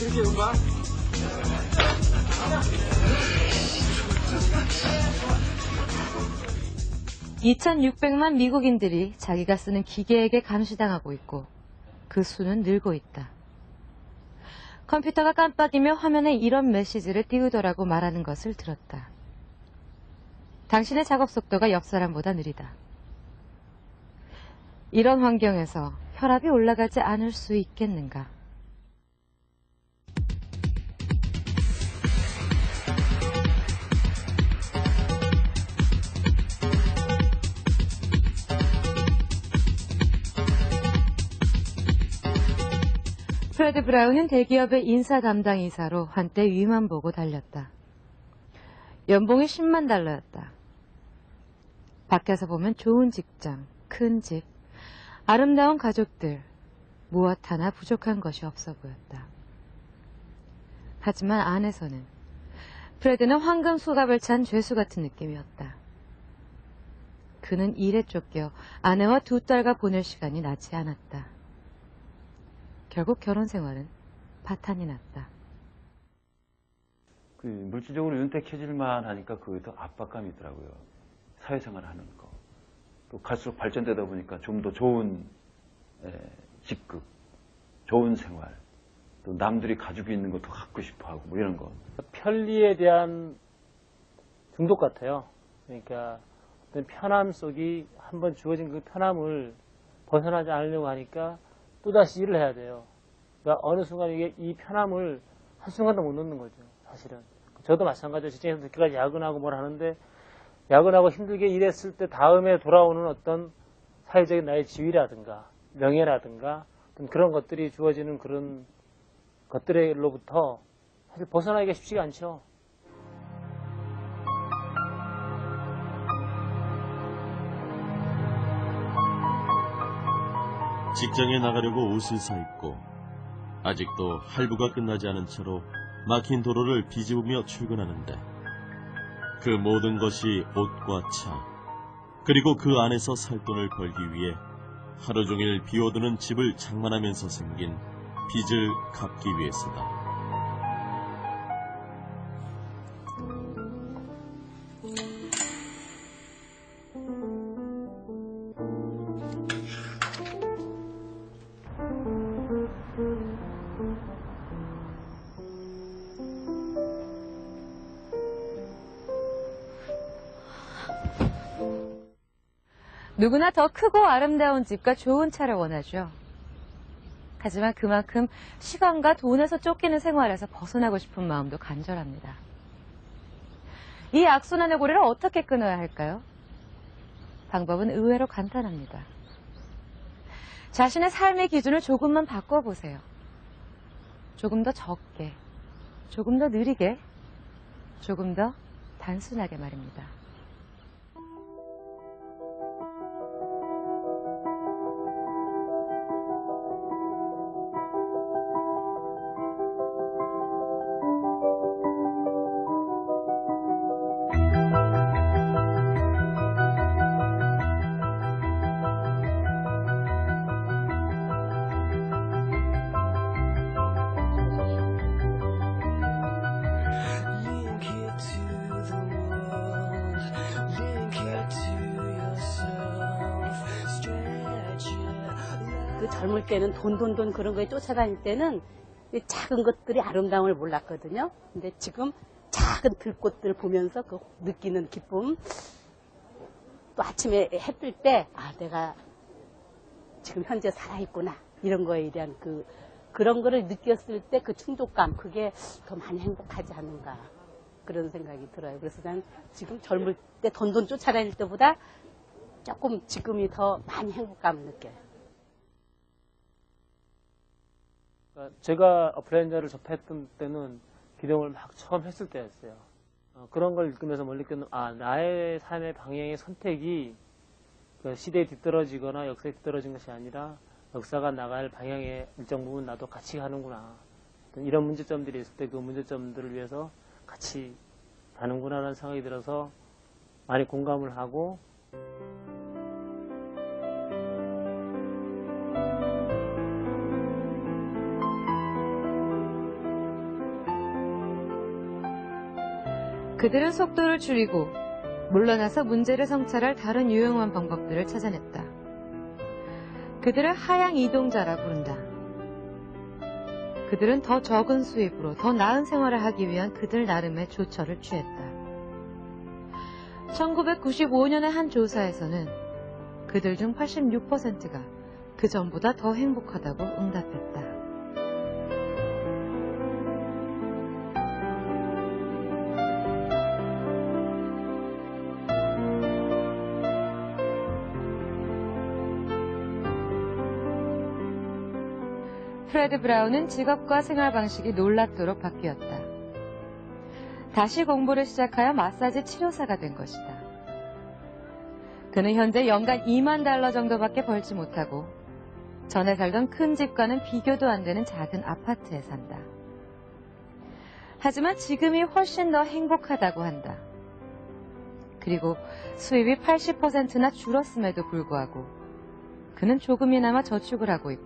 그렇게 음반? 2,600만 미국인들이 자기가 쓰는 기계에게 감시당하고 있고 그 수는 늘고 있다. 컴퓨터가 깜빡이며 화면에 이런 메시지를 띄우더라고 말하는 것을 들었다. 당신의 작업 속도가 옆 사람보다 느리다. 이런 환경에서 혈압이 올라가지 않을 수 있겠는가? 프레드 브라운은 대기업의 인사 담당 이사로 한때 위만 보고 달렸다. 연봉이 $100,000였다. 밖에서 보면 좋은 직장, 큰 집, 아름다운 가족들, 무엇 하나 부족한 것이 없어 보였다. 하지만 안에서는 프레드는 황금 수갑을 찬 죄수 같은 느낌이었다. 그는 일에 쫓겨 아내와 2딸과 보낼 시간이 나지 않았다. 결국 결혼 생활은 파탄이 났다. 그 물질적으로 윤택해질만 하니까 그게 더 압박감이 있더라고요. 사회생활 하는 거. 또 갈수록 발전되다 보니까 좀 더 좋은 직급, 좋은 생활, 또 남들이 가지고 있는 것도 갖고 싶어 하고 뭐 이런 거. 편리에 대한 중독 같아요. 그러니까 어떤 편함 속이 한번 주어진 그 편함을 벗어나지 않으려고 하니까 또다시 일을 해야 돼요. 그러니까 어느 순간 이게 이 편함을 한순간도 못 놓는 거죠, 사실은. 저도 마찬가지로 직장에서 늦게까지 야근하고 뭘 하는데 야근하고 힘들게 일했을 때 다음에 돌아오는 어떤 사회적인 나의 지위라든가 명예라든가 어떤 그런 것들이 주어지는 그런 것들로부터 사실 벗어나기가 쉽지가 않죠. 직장에 나가려고 옷을 사 입고 아직도 할부가 끝나지 않은 채로 막힌 도로를 비집으며 출근하는데 그 모든 것이 옷과 차 그리고 그 안에서 살 돈을 벌기 위해 하루 종일 비워두는 집을 장만하면서 생긴 빚을 갚기 위해서다. 누구나 더 크고 아름다운 집과 좋은 차를 원하죠. 하지만 그만큼 시간과 돈에서 쫓기는 생활에서 벗어나고 싶은 마음도 간절합니다. 이 악순환의 고리를 어떻게 끊어야 할까요? 방법은 의외로 간단합니다. 자신의 삶의 기준을 조금만 바꿔보세요. 조금 더 적게, 조금 더 느리게, 조금 더 단순하게 말입니다. 그 젊을 때는 돈 그런 거에 쫓아다닐 때는 작은 것들이 아름다움을 몰랐거든요. 근데 지금 작은 들꽃들 보면서 그 느끼는 기쁨, 또 아침에 해 뜰 때 아 내가 지금 현재 살아있구나 이런 거에 대한 그런 거를 느꼈을 때 그 충족감 그게 더 많이 행복하지 않은가 그런 생각이 들어요. 그래서 난 지금 젊을 때 돈 쫓아다닐 때보다 조금 지금이 더 많이 행복감을 느껴요. 제가 플랜저를 접했던 때는 기동을 막 처음 했을 때였어요. 그런 걸 읽으면서 뭘 느꼈는 나의 삶의 방향의 선택이 그 시대에 뒤떨어지거나 역사에 뒤떨어진 것이 아니라 역사가 나갈 방향의 일정 부분 나도 같이 가는구나. 이런 문제점들이 있을 때 그 문제점들을 위해서 같이 가는구나라는 생각이 들어서 많이 공감을 하고 그들은 속도를 줄이고 물러나서 문제를 성찰할 다른 유용한 방법들을 찾아냈다. 그들을 하향 이동자라 부른다. 그들은 더 적은 수입으로 더 나은 생활을 하기 위한 그들 나름의 조처를 취했다. 1995년의 한 조사에서는 그들 중 86%가 그 전보다 더 행복하다고 응답했다. 프레드 브라운은 직업과 생활 방식이 놀랍도록 바뀌었다. 다시 공부를 시작하여 마사지 치료사가 된 것이다. 그는 현재 연간 $20,000 정도밖에 벌지 못하고 전에 살던 큰 집과는 비교도 안 되는 작은 아파트에 산다. 하지만 지금이 훨씬 더 행복하다고 한다. 그리고 수입이 80%나 줄었음에도 불구하고 그는 조금이나마 저축을 하고 있고